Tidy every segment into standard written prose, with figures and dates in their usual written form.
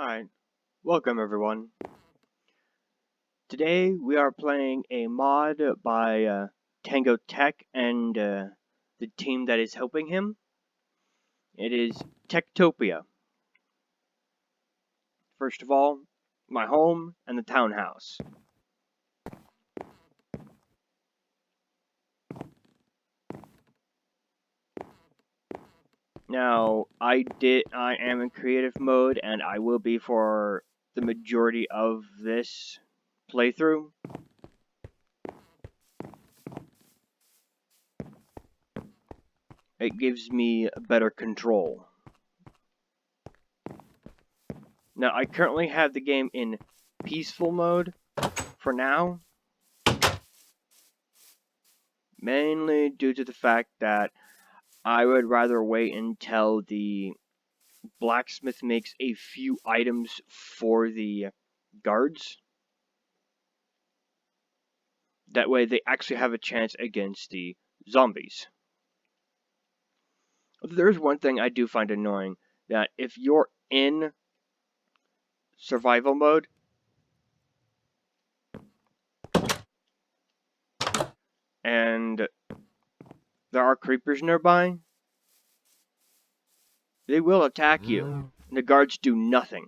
Alright, welcome everyone. Today we are playing a mod by Tango Tek and the team that is helping him. It is Techtopia. First of all, my home and the townhouse. Now, I am in creative mode and I will be for the majority of this playthrough. It gives me better control. Now, I currently have the game in peaceful mode for now, mainly due to the fact that I would rather wait until the blacksmith makes a few items for the guards. That way they actually have a chance against the zombies. There's one thing I do find annoying, that if you're in survival mode, and there are creepers nearby, they will attack you, and the guards do nothing.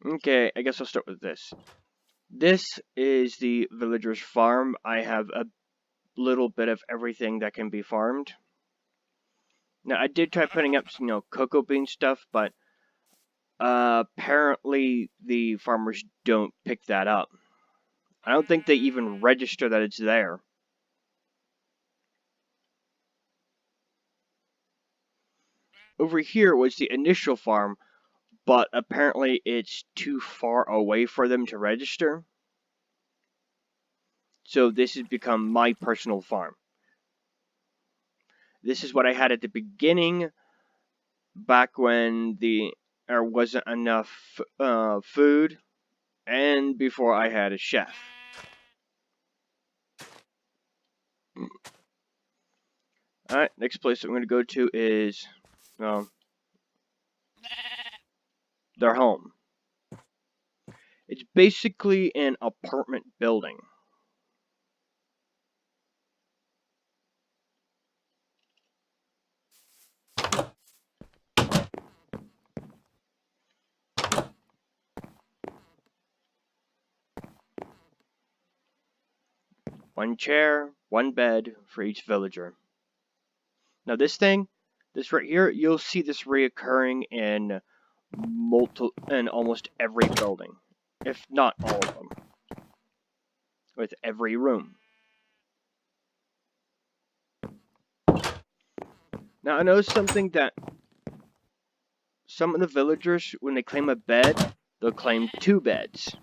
Okay, I guess I'll start with this. This is the villager's farm. I have a little bit of everything that can be farmed. Now, I did try putting up some, cocoa bean stuff, but apparently the farmers don't pick that up. I don't think they even register that it's there. Over here was the initial farm, but apparently it's too far away for them to register. So this has become my personal farm. This is what I had at the beginning, back when there wasn't enough food, and before I had a chef. Alright, next place that I'm going to go to is their home. It's basically an apartment building. One chair, one bed for each villager. Now this right here, you'll see this reoccurring in almost every building, if not all of them, with every room. Now I noticed something, that some of the villagers, when they claim a bed, they'll claim 2 beds.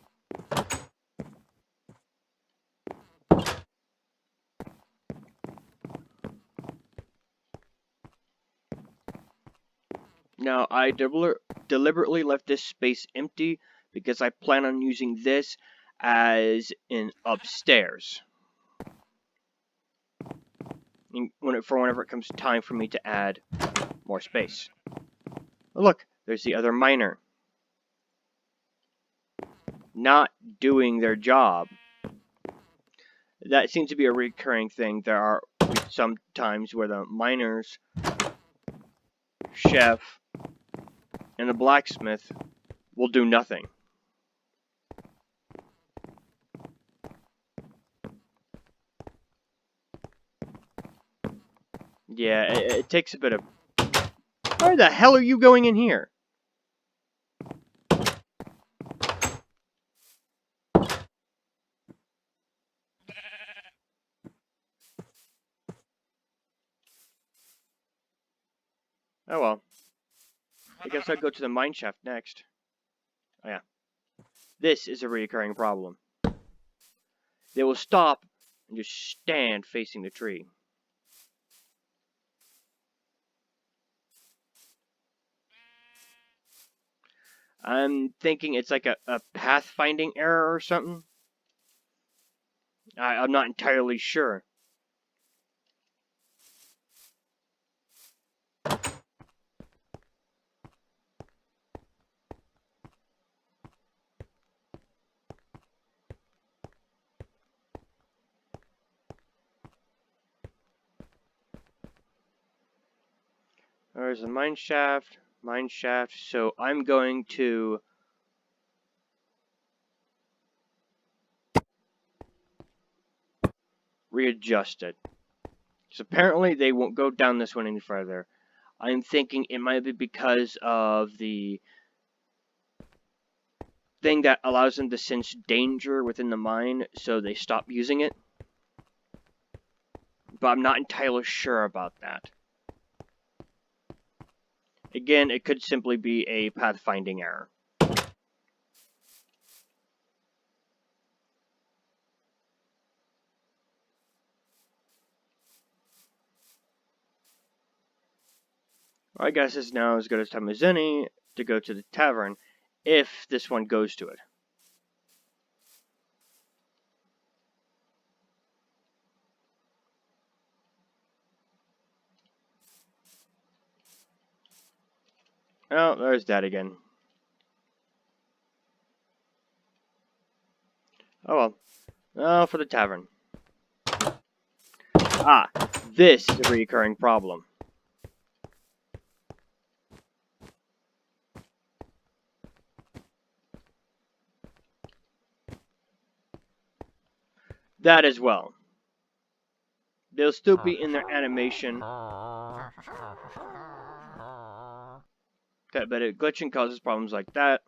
Now, I deliberately left this space empty because I plan on using this as an upstairs. Whenever it comes time for me to add more space. Oh, look, there's the other miner. Not doing their job. That seems to be a recurring thing. There are some times where the miners, chef, and the blacksmith will do nothing. Yeah, it takes a bit of... Why the hell are you going in here? Oh well. I guess I'll go to the mine shaft next. Oh yeah. This is a recurring problem. They will stop and just stand facing the tree. I'm thinking it's like a pathfinding error or something. I'm not entirely sure. There's a mine shaft, so I'm going to readjust it. So apparently they won't go down this one any further. I'm thinking it might be because of the thing that allows them to sense danger within the mine, so they stop using it. But I'm not entirely sure about that. Again, it could simply be a pathfinding error. I guess it's now as good a time as any to go to the tavern, if this one goes to it. Oh, there's that again. Oh well. Oh, for the tavern. Ah, this is a recurring problem. That as well. They'll still be in their animation. Okay, but glitching causes problems like that.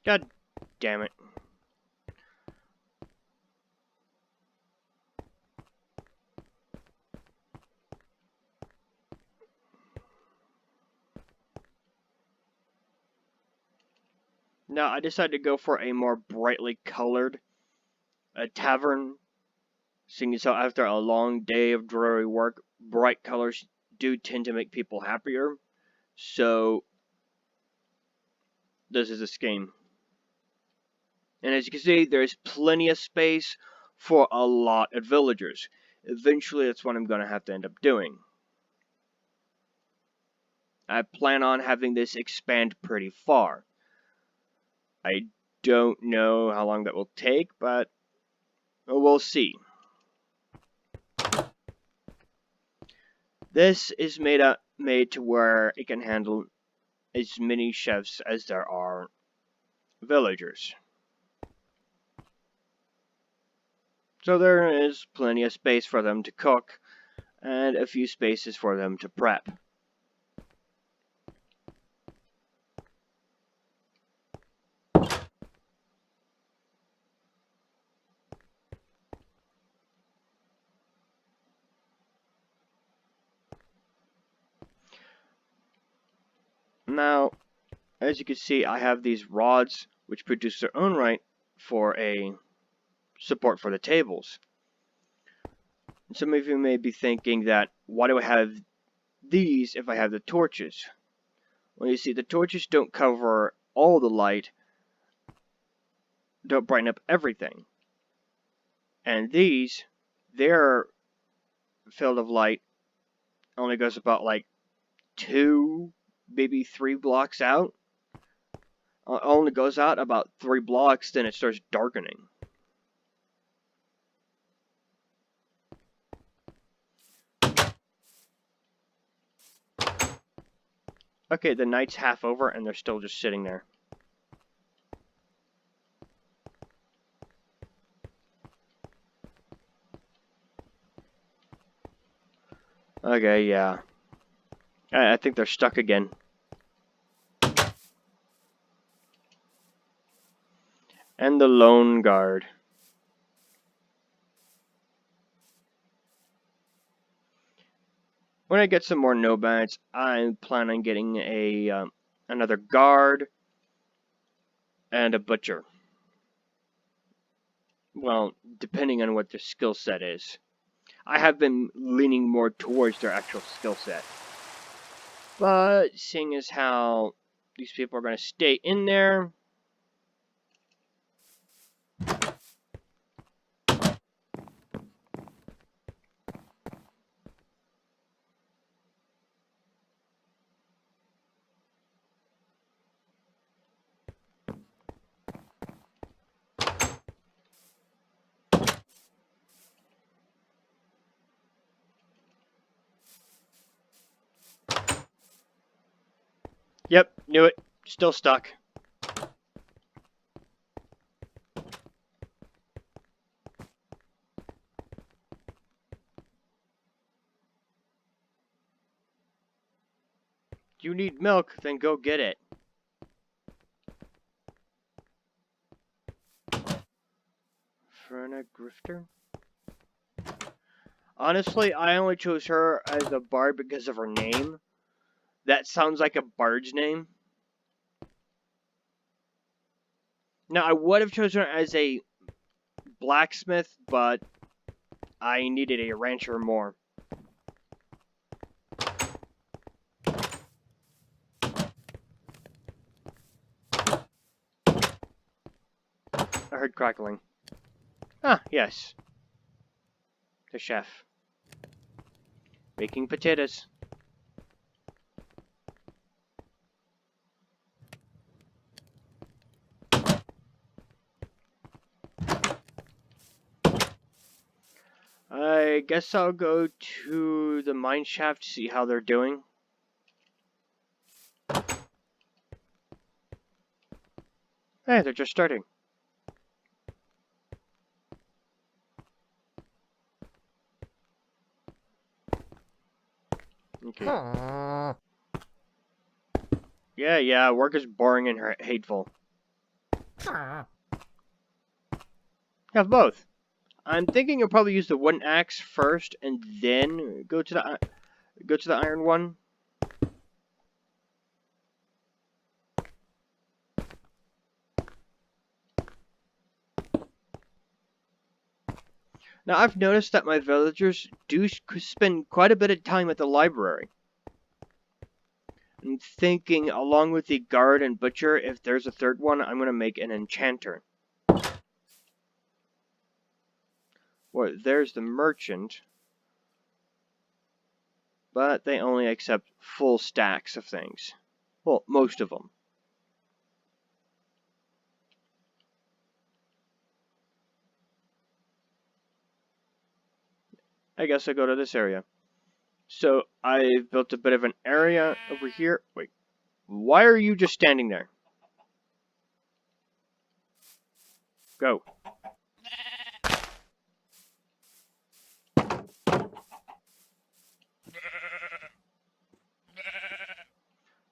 God damn it. Now, I decided to go for a more brightly colored tavern, seeing as how after a long day of dreary work, bright colors do tend to make people happier. So, this is a scheme. And as you can see, there's plenty of space for a lot of villagers. Eventually, that's what I'm going to have to end up doing. I plan on having this expand pretty far. I don't know how long that will take, but we'll see. This is made to where it can handle as many chefs as there are villagers. So there is plenty of space for them to cook, and a few spaces for them to prep. Now, as you can see, I have these rods which produce their own right for a support for the tables. And some of you may be thinking that, why do I have these if I have the torches? Well, you see, the torches don't cover all the light, don't brighten up everything. And these, their field of light only goes about like 2, maybe 3 blocks out. Only goes out about 3 blocks, then it starts darkening. Okay, the night's half over and they're still just sitting there. Okay, yeah. I think they're stuck again. And the lone guard. When I get some more nomads, I plan on getting a another guard and a butcher. Well, depending on what their skill set is. I have been leaning more towards their actual skill set. But seeing as how these people are going to stay in there, Yep, knew it. Still stuck. You need milk, then go get it. Ferna Grifter? Honestly, I only chose her as a bard because of her name. That sounds like a bard's name. Now, I would have chosen her as a blacksmith, but I needed a rancher more. I heard crackling. Ah, yes. The chef. Baking potatoes. I guess I'll go to the mine shaft to see how they're doing. Hey, they're just starting. Okay. Yeah, work is boring and hateful. Have both. I'm thinking you'll probably use the wooden axe first, and then go to the iron one. Now, I've noticed that my villagers do spend quite a bit of time at the library. I'm thinking, along with the guard and butcher, if there's a third one, I'm going to make an enchanter. Well, there's the merchant. But they only accept full stacks of things. Well, most of them. I guess I'll go to this area. So, I've built a bit of an area over here. Wait, why are you just standing there? Go.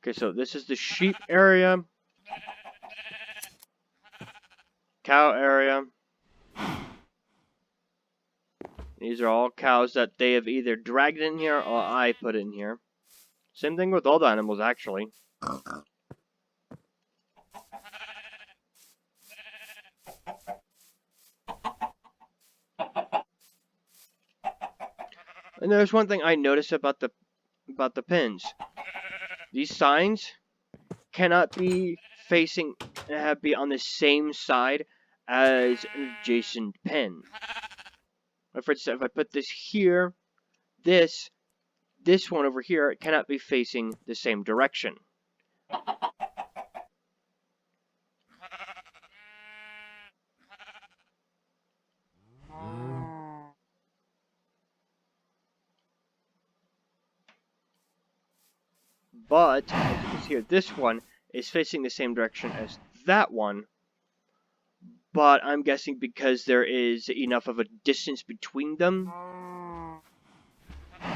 Okay, so this is the sheep area. Cow area. These are all cows that they have either dragged in here or I put in here. Same thing with all the animals, actually. And there's one thing I noticed about the pins. These signs cannot be be on the same side as an adjacent pin. For instance, if I put this here, this one over here, it cannot be facing the same direction. But, as you can see here, this one is facing the same direction as that one. But I'm guessing because there is enough of a distance between them,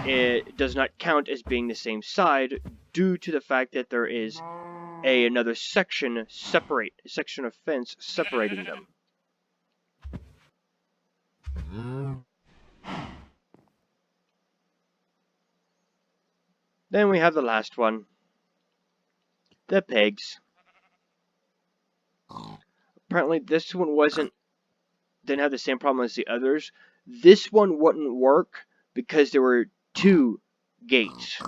it does not count as being the same side due to the fact that there is another section of fence separating them. Then we have the last one. The pigs. Apparently this one didn't have the same problem as the others. This one wouldn't work because there were 2 gates.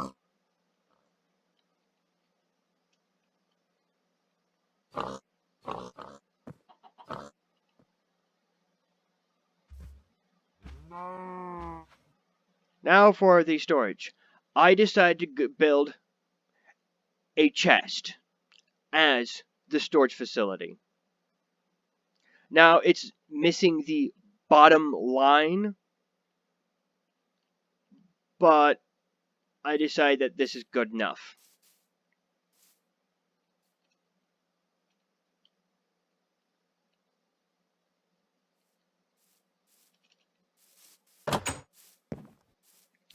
Now for the storage. I decided to build a chest as the storage facility. Now it's missing the bottom line, but I decided that this is good enough.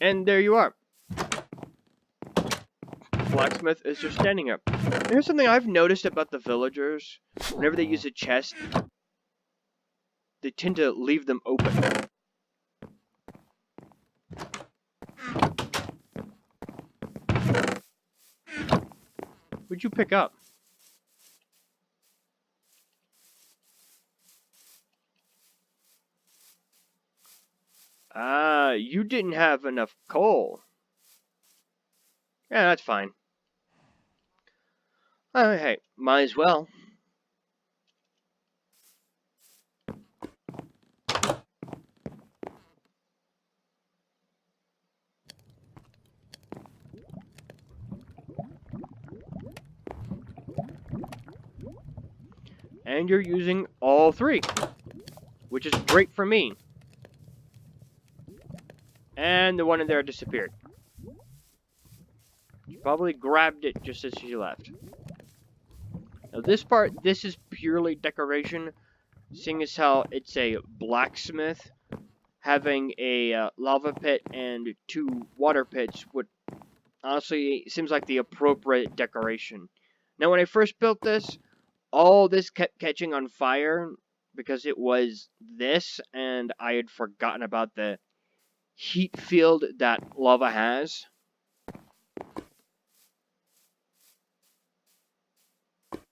And there you are. Blacksmith is just standing up. And here's something I've noticed about the villagers. Whenever they use a chest, they tend to leave them open. What'd you pick up? Ah, you didn't have enough coal. Yeah, that's fine. Hey, might as well. And you're using all three, which is great for me. And the one in there disappeared. She probably grabbed it just as she left. Now this part, this is purely decoration, seeing as how it's a blacksmith. Having a lava pit and 2 water pits would honestly seems like the appropriate decoration. Now when I first built this, all this kept catching on fire because it was this, and I had forgotten about the heat field that lava has.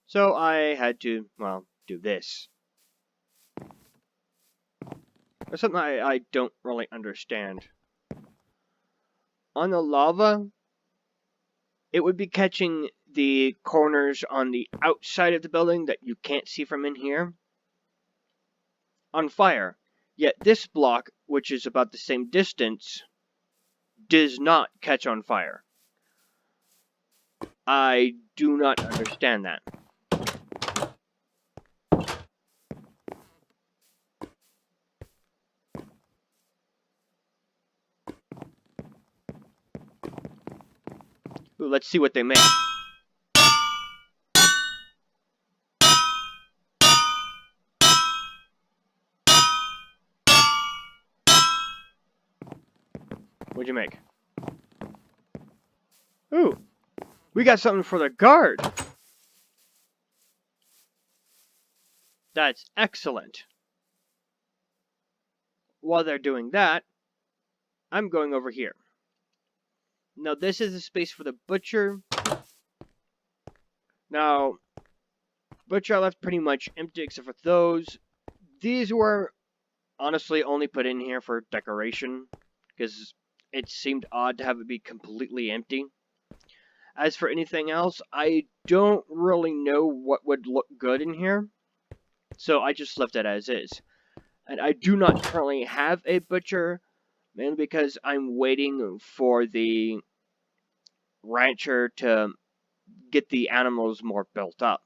So I had to, well, do this. That's something I don't really understand. On the lava, it would be catching the corners on the outside of the building that you can't see from in here on fire. Yet this block, which is about the same distance, does not catch on fire. I do not understand that. Ooh, let's see what they make. What'd you make? Ooh, we got something for the guard. That's excellent. While they're doing that, I'm going over here. Now this is the space for the butcher. Now, butcher I left pretty much empty except for those. These were honestly only put in here for decoration, because it seemed odd to have it be completely empty. As for anything else, I don't really know what would look good in here, so I just left it as is. And I do not currently have a butcher, mainly because I'm waiting for the rancher to get the animals more built up.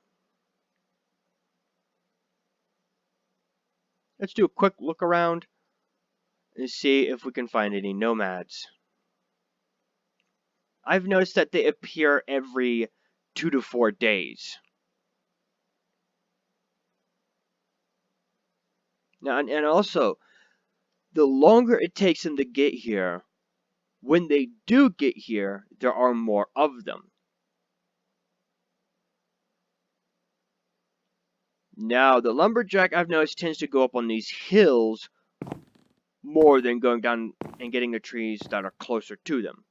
Let's do a quick look around and see if we can find any nomads. I've noticed that they appear every 2 to 4 days. Now, and also, the longer it takes them to get here, when they do get here, there are more of them. Now, the lumberjack I've noticed tends to go up on these hills more than going down and getting the trees that are closer to them,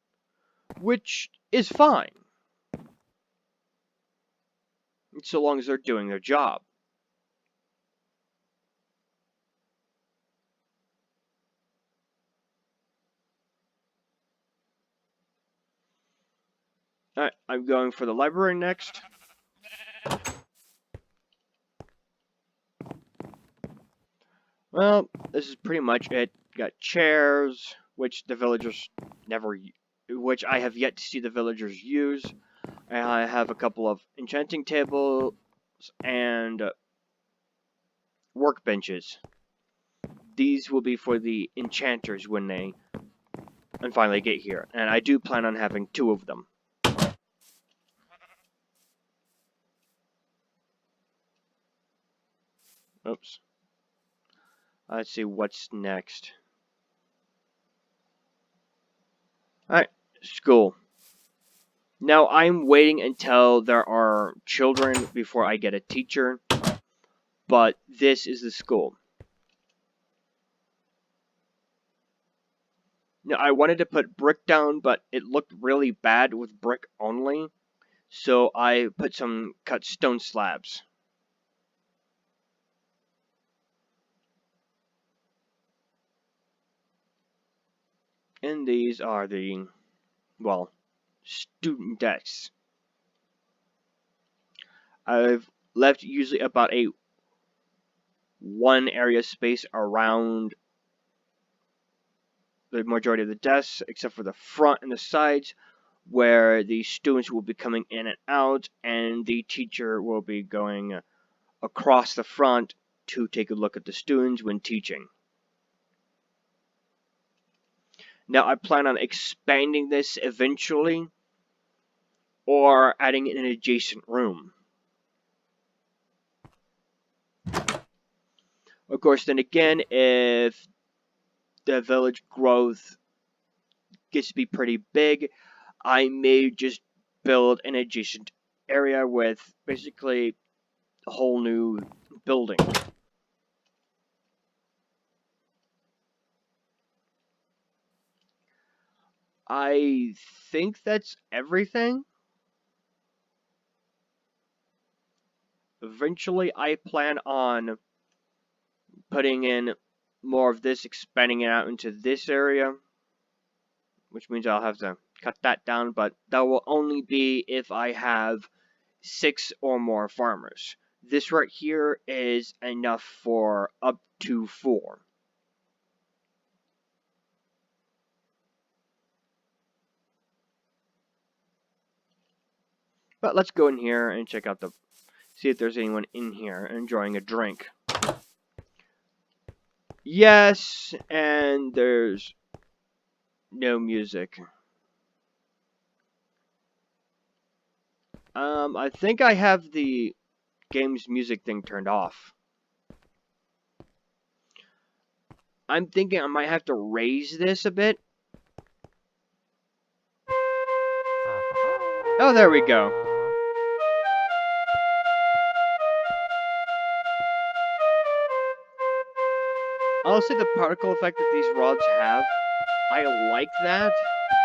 which is fine, so long as they're doing their job. Alright, I'm going for the library next. Well, this is pretty much it. Got chairs, which the villagers never, which I have yet to see the villagers use. I have a couple of enchanting tables and workbenches. These will be for the enchanters when they finally get here, and I do plan on having 2 of them. Oops. Let's see what's next. school. Now I'm waiting until there are children before I get a teacher, but this is the school. Now I wanted to put brick down, but it looked really bad with brick only, so I put some cut stone slabs. And these are the, well, student desks. I've left usually about a one area space around the majority of the desks, except for the front and the sides, where the students will be coming in and out, and the teacher will be going across the front to take a look at the students when teaching. Now, I plan on expanding this eventually, or adding an adjacent room. Of course, then again, if the village growth gets to be pretty big, I may just build an adjacent area with basically a whole new building. I think that's everything. Eventually, I plan on putting in more of this, expanding it out into this area, which means I'll have to cut that down, but that will only be if I have 6 or more farmers. This right here is enough for up to 4. But let's go in here and check out see if there's anyone in here enjoying a drink. Yes, and there's no music. I think I have the game's music thing turned off. I'm thinking I might have to raise this a bit. Oh, there we go. Honestly, the particle effect that these rods have, I like that,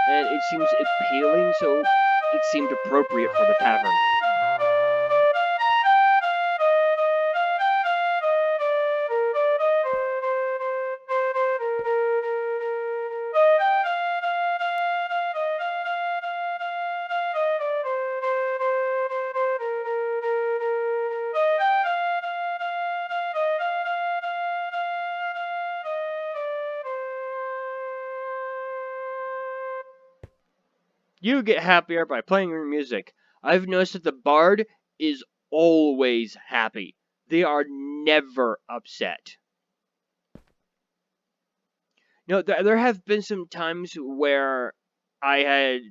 and it seems appealing, so it seemed appropriate for the tavern. You get happier by playing your music. I've noticed that the bard is always happy. They are never upset. There have been some times where the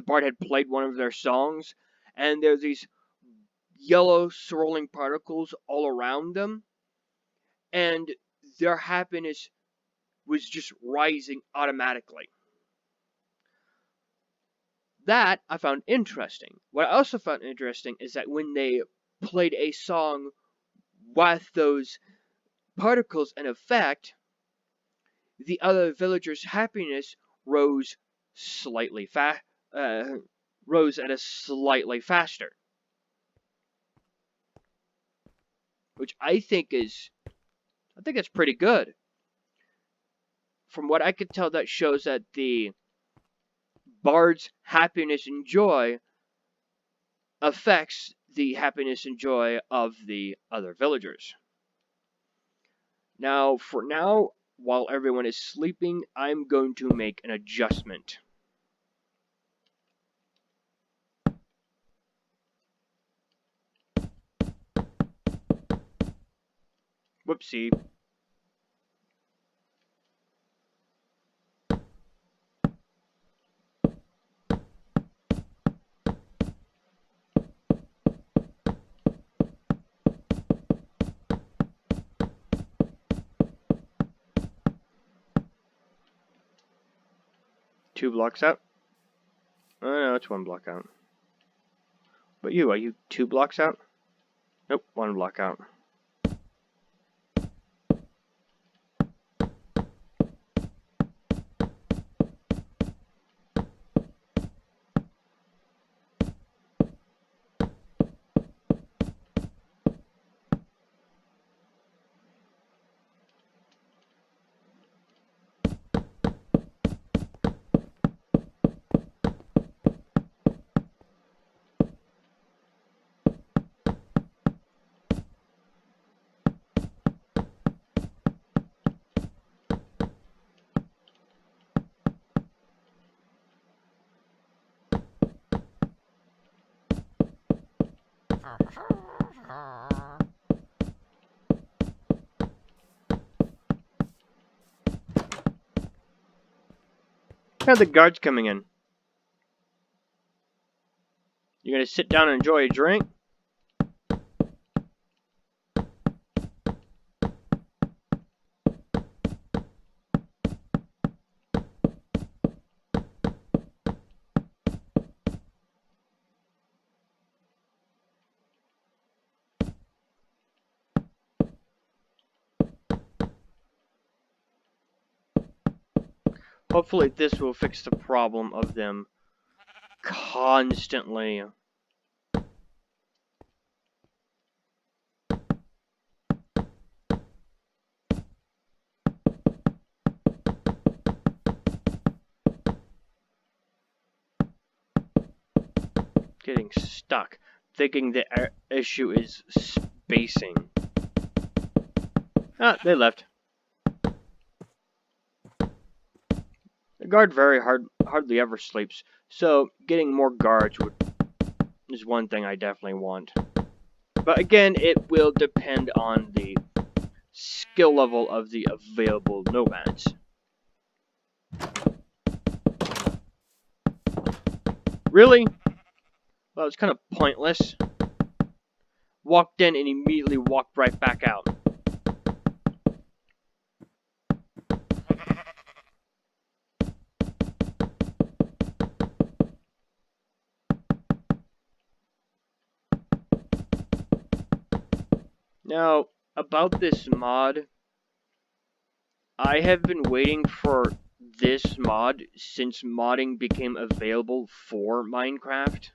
bard had played one of their songs, and there's these yellow swirling particles all around them, and their happiness was just rising automatically. That I found interesting. What I also found interesting is that when they played a song with those particles in effect, the other villagers' happiness rose slightly rose at a slightly faster, which I think that's pretty good. From what I could tell, that shows that the bard's happiness and joy affects the happiness and joy of the other villagers. Now, for now, while everyone is sleeping, I'm going to make an adjustment. Whoopsie. Two blocks out. No, it's 1 block out. But you, are you 2 blocks out? Nope, 1 block out. Yeah, the guard's coming in. You gonna sit down and enjoy a drink? Hopefully this will fix the problem of them constantly getting stuck, thinking the issue is spacing. Ah, they left. The guard hardly ever sleeps, so getting more guards is one thing I definitely want. But again, it will depend on the skill level of the available nomads. Really? Well, it's kind of pointless. Walked in and immediately walked right back out. Now, about this mod, I have been waiting for this mod since modding became available for Minecraft.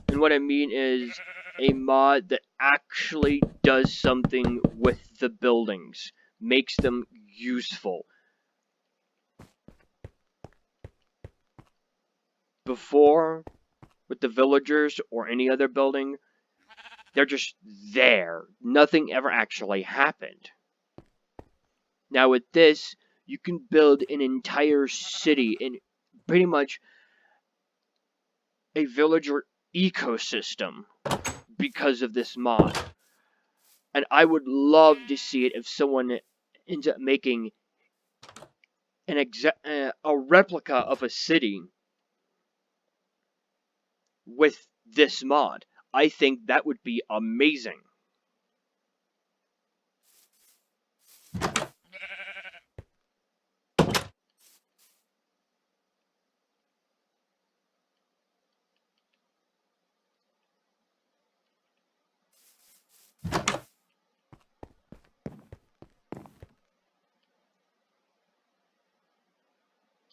And what I mean is a mod that actually does something with the buildings, makes them useful. Before, with the villagers or any other building, they're just there. Nothing ever actually happened. Now with this, you can build an entire city in pretty much a villager ecosystem because of this mod. And I would love to see it if someone ends up making a replica of a city with this mod. I think that would be amazing.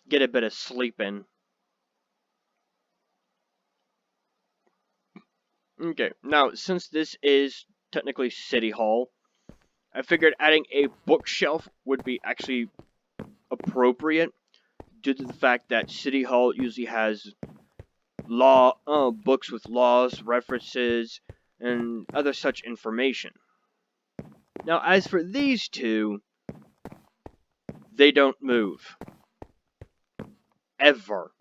Get a bit of sleep in. Okay, now since this is technically City Hall, I figured adding a bookshelf would be actually appropriate due to the fact that City Hall usually has books with laws, references, and other such information. Now, as for these two, they don't move. Ever.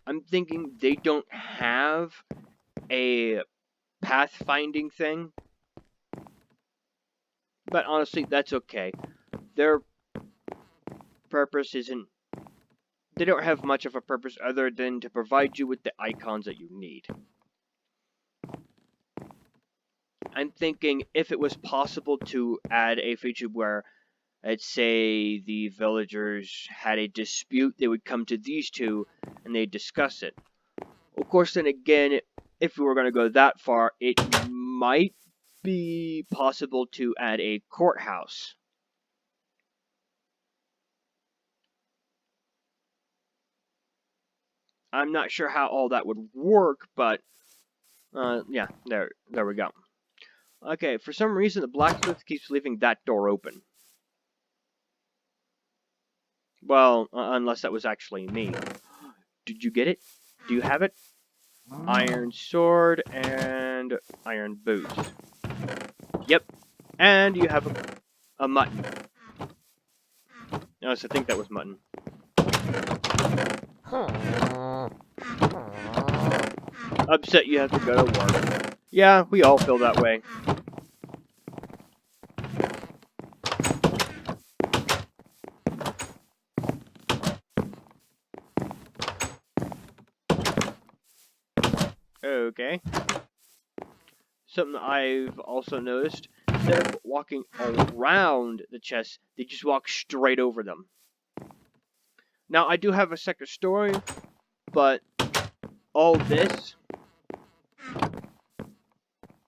I'm thinking they don't have a pathfinding thing. But honestly, that's okay. Their purpose isn't... They don't have much of a purpose other than to provide you with the icons that you need. I'm thinking if it was possible to add a feature where let's say the villagers had a dispute, they would come to these two and they'd discuss it. Of course, then again, if we were going to go that far, it might be possible to add a courthouse. I'm not sure how all that would work, but yeah, there we go. Okay, for some reason the blacksmith keeps leaving that door open. Well, unless that was actually me. Did you get it? Do you have it? Iron sword and iron boots. Yep. And you have a mutton. Yes, I think that was mutton. Upset you have to go to work. Yeah, we all feel that way. Okay. Something I've also noticed, instead of walking around the chests, they just walk straight over them. Now, I do have a second story, but all this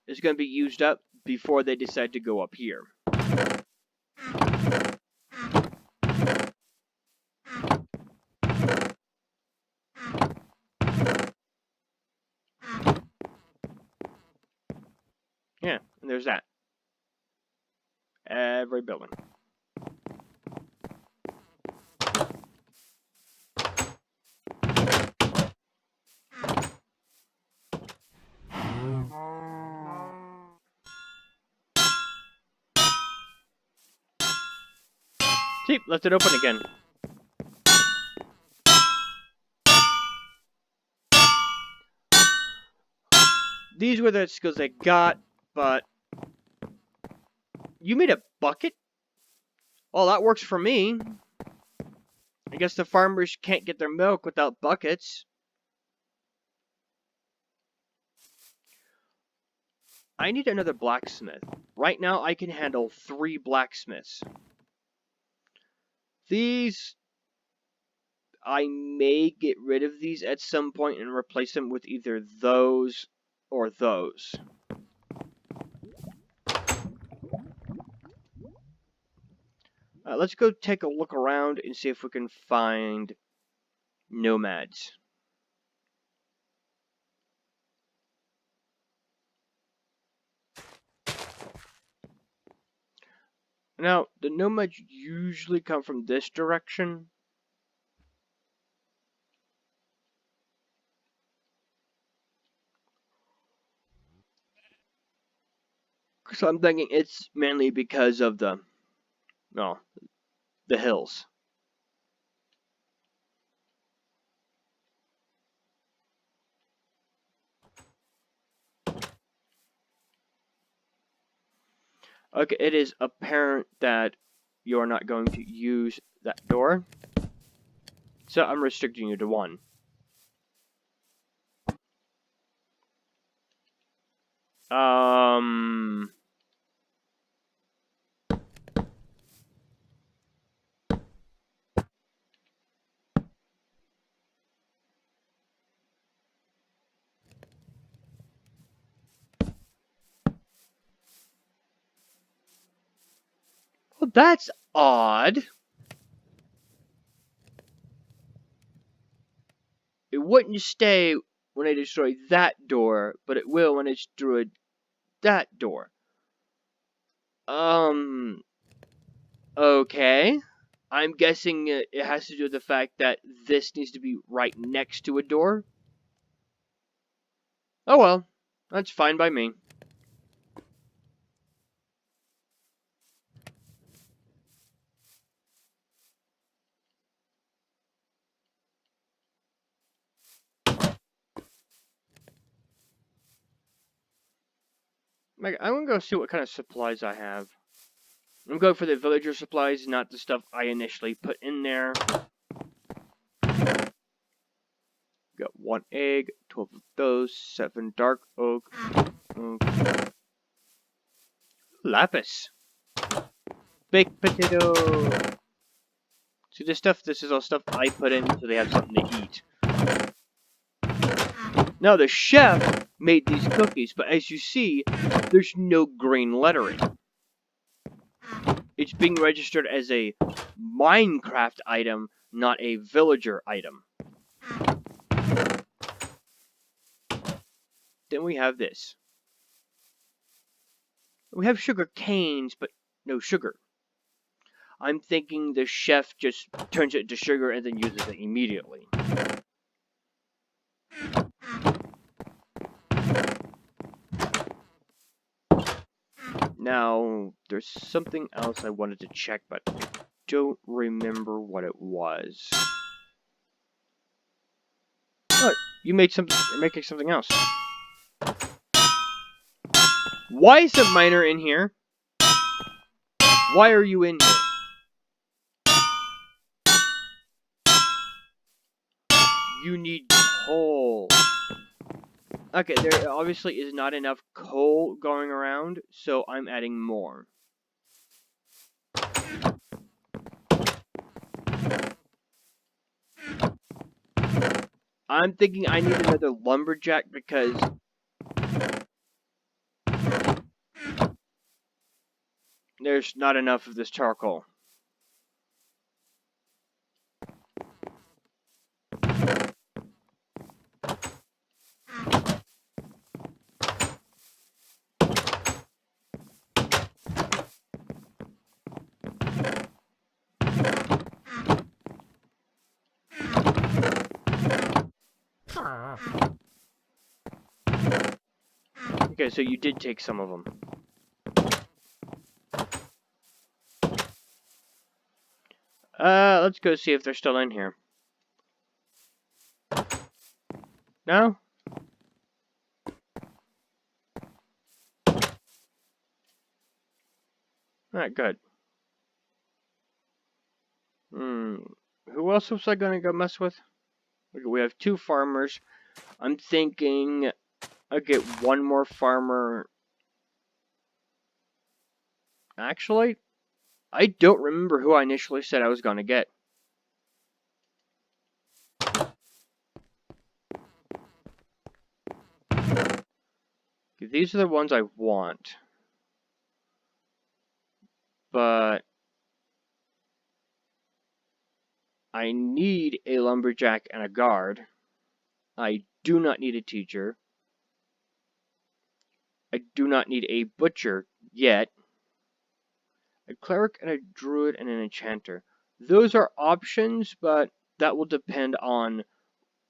is going to be used up before they decide to go up here. Yeah, and there's that. Every building. See, left it open again. These were the skills I got, but... You made a bucket? Oh, that works for me. I guess the farmers can't get their milk without buckets. I need another blacksmith. Right now, I can handle 3 blacksmiths. These... I may get rid of these at some point and replace them with either those or those. Let's go take a look around and see if we can find nomads. Now, the nomads usually come from this direction. So I'm thinking it's mainly because of the hills. Okay, it is apparent that you're not going to use that door. So I'm restricting you to 1. Well, that's odd. It wouldn't stay when I destroy that door, but it will when I destroy that door. Okay. I'm guessing it has to do with the fact that this needs to be right next to a door. Oh well, that's fine by me. I'm gonna go see what kind of supplies I have. I'm going for the villager supplies, not the stuff I initially put in there. Got 1 egg, 12 of those, 7 dark oak. Lapis. Baked potato! See, this is all stuff I put in so they have something to eat. Now, the chef made these cookies, but as you see, there's no green lettering. It's being registered as a Minecraft item, not a villager item. Then we have this. We have sugar canes, but no sugar. I'm thinking the chef just turns it into sugar and then uses it immediately. Now, there's something else I wanted to check, but I don't remember what it was. Look, you're making something else. Why is the miner in here? Why are you in here? You need coal. Okay, there obviously is not enough coal going around, so I'm adding more. I'm thinking I need another lumberjack because there's not enough of this charcoal. Okay, so you did take some of them. Let's go see if they're still in here. No? Alright, good. Who else was I gonna go mess with? Okay, we have 2 farmers. I'm thinking I'll get 1 more farmer. Actually, I don't remember who I initially said I was gonna get. These are the ones I want. But I need a lumberjack and a guard. I do not need a teacher. I do not need a butcher yet. A cleric and a druid and an enchanter. Those are options, but that will depend on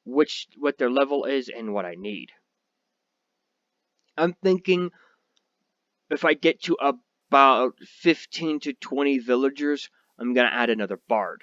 what their level is and what I need. I'm thinking if I get to about 15 to 20 villagers, I'm going to add another bard.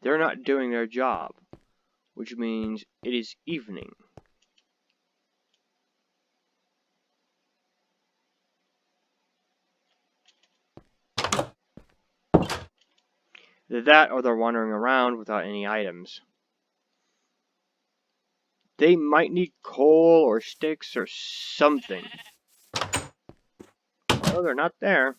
They're not doing their job, which means it is evening. Either that or they're wandering around without any items. They might need coal or sticks or something. Oh, they're not there.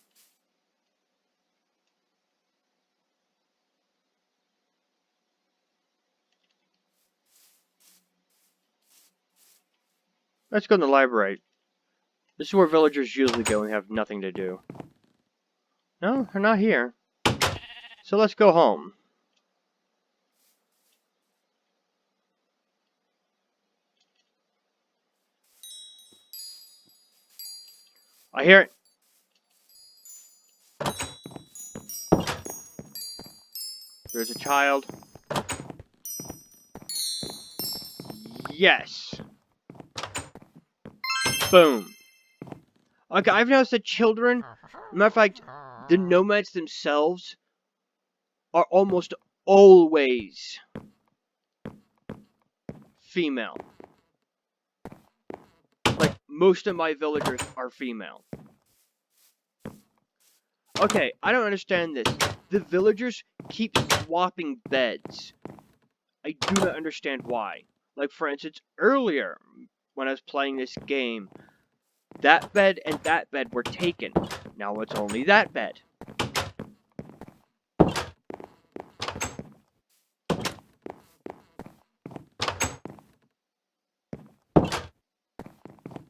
Let's go in the library. This is where villagers usually go and have nothing to do. No, they're not here. So let's go home. I hear it. There's a child. Yes. Boom. Okay, I've noticed that children, matter of fact, the nomads themselves are almost always female. Like, most of my villagers are female. Okay, I don't understand this. The villagers keep swapping beds. I do not understand why. Like, for instance, earlier, when I was playing this game, that bed and that bed were taken. Now it's only that bed.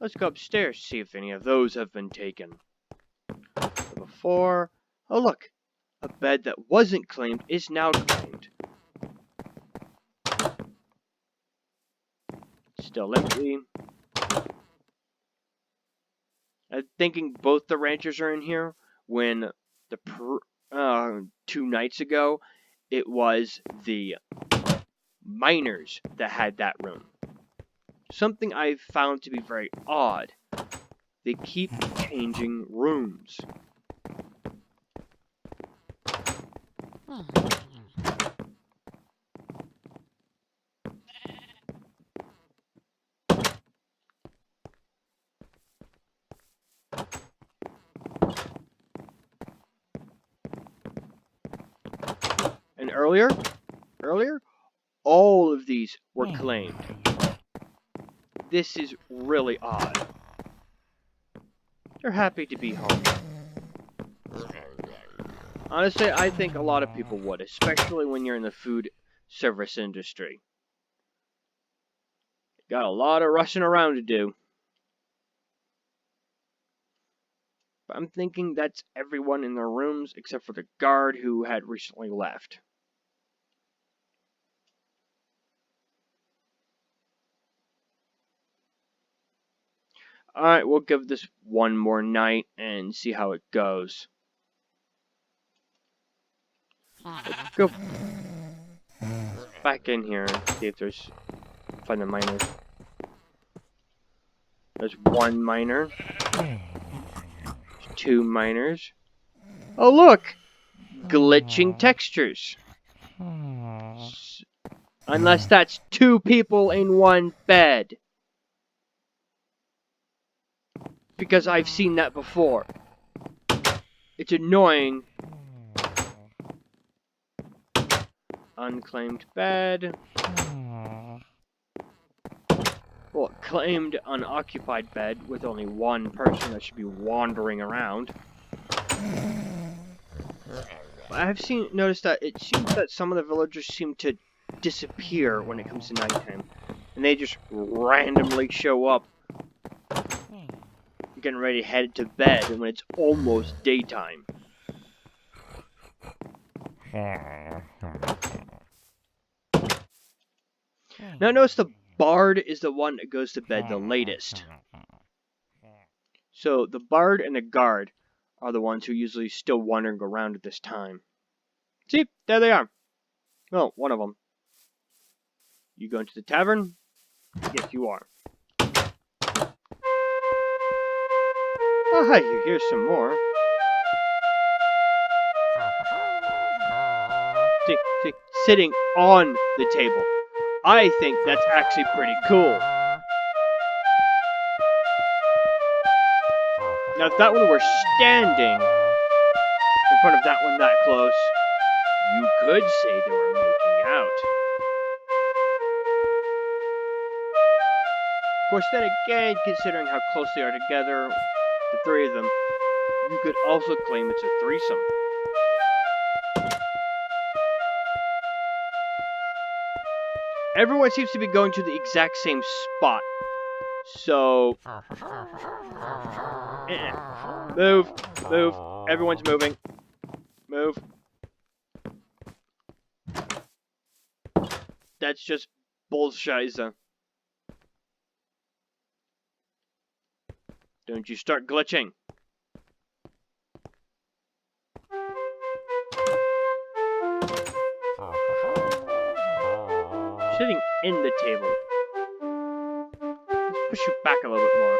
Let's go upstairs, see if any of those have been taken. Before... Oh, look! A bed that wasn't claimed is now claimed. Still empty. I'm thinking both the ranchers are in here, when the 2 nights ago, it was the miners that had that room. Something I've found to be very odd. They keep changing rooms. And earlier, all of these were claimed. This is really odd. They're happy to be home. Honestly, I think a lot of people would, especially when you're in the food service industry. Got a lot of rushing around to do. But I'm thinking that's everyone in their rooms except for the guard who had recently left. Alright, we'll give this one more night and see how it goes. Let's go back in here and see if find the miners. There's 1 miner. There's 2 miners. Oh look! Glitching textures. Unless that's 2 people in 1 bed. Because I've seen that before. It's annoying. Unclaimed bed. Well, claimed unoccupied bed with only 1 person that should be wandering around. I've noticed that it seems that some of the villagers seem to disappear when it comes to nighttime. And they just randomly show up. Getting ready to head to bed when it's almost daytime. Now notice the bard is the one that goes to bed the latest. So the bard and the guard are the ones who are usually still wandering around at this time. See, there they are. Oh, one of them. You going to the tavern? Yes, you are. Oh, hi, here's some more. See, sitting on the table. I think that's actually pretty cool. Now, if that one were standing in front of that one that close, you could say they were making out. Of course, then again, considering how close they are together, the 3 of them, you could also claim it's a threesome. Everyone seems to be going to the exact same spot. So... Move. Move. Everyone's moving. Move. That's just bullshit. Don't you start glitching. Sitting in the table. Let's push you back a little bit more.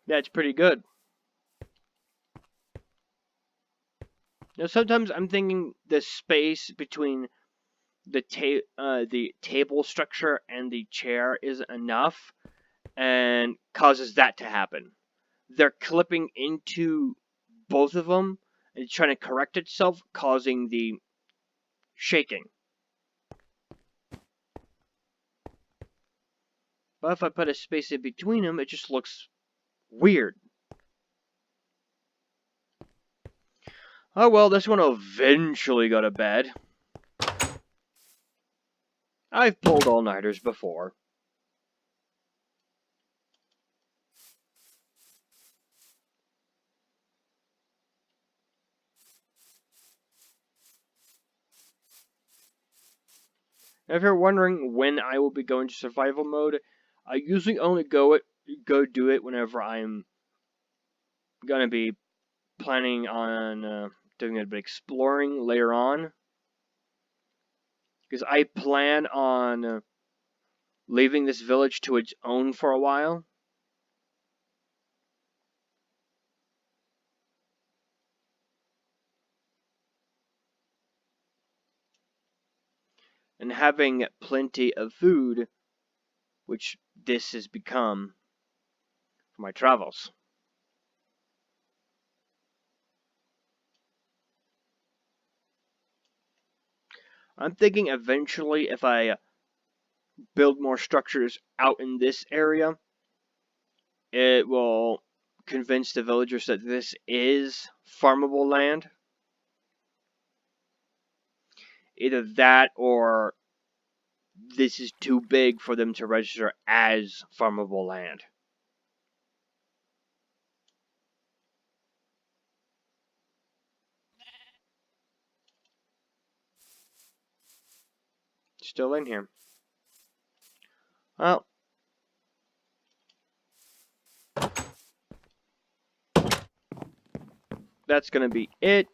That's pretty good. Now, sometimes I'm thinking the space between the table structure and the chair isn't enough, and causes that to happen. They're clipping into both of them and trying to correct itself, causing the shaking. But if I put a space in between them, it just looks weird. Oh well, this one will eventually go to bed. I've pulled all-nighters before. If you're wondering when I will be going to survival mode, I usually only go do it whenever I'm gonna be planning on doing a bit of exploring later on. Because I plan on leaving this village to its own for a while. And having plenty of food, which this has become for my travels. I'm thinking eventually if I build more structures out in this area, it will convince the villagers that this is farmable land. Either that or this is too big for them to register as farmable land. Still in here. Well, that's going to be it.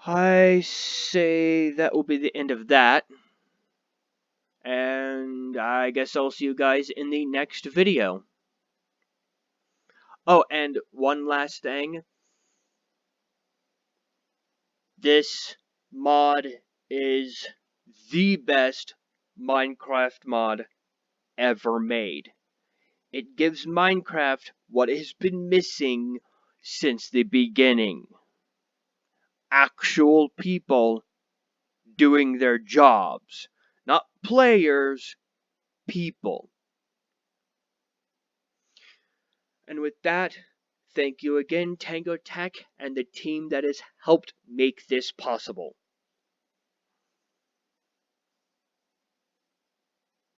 I say that will be the end of that. And I guess I'll see you guys in the next video. Oh, and one last thing. This mod is the best Minecraft mod ever made. It gives Minecraft what has been missing since the beginning. Actual people doing their jobs. Not players, people. And with that, thank you again, Tango Tek, and the team that has helped make this possible.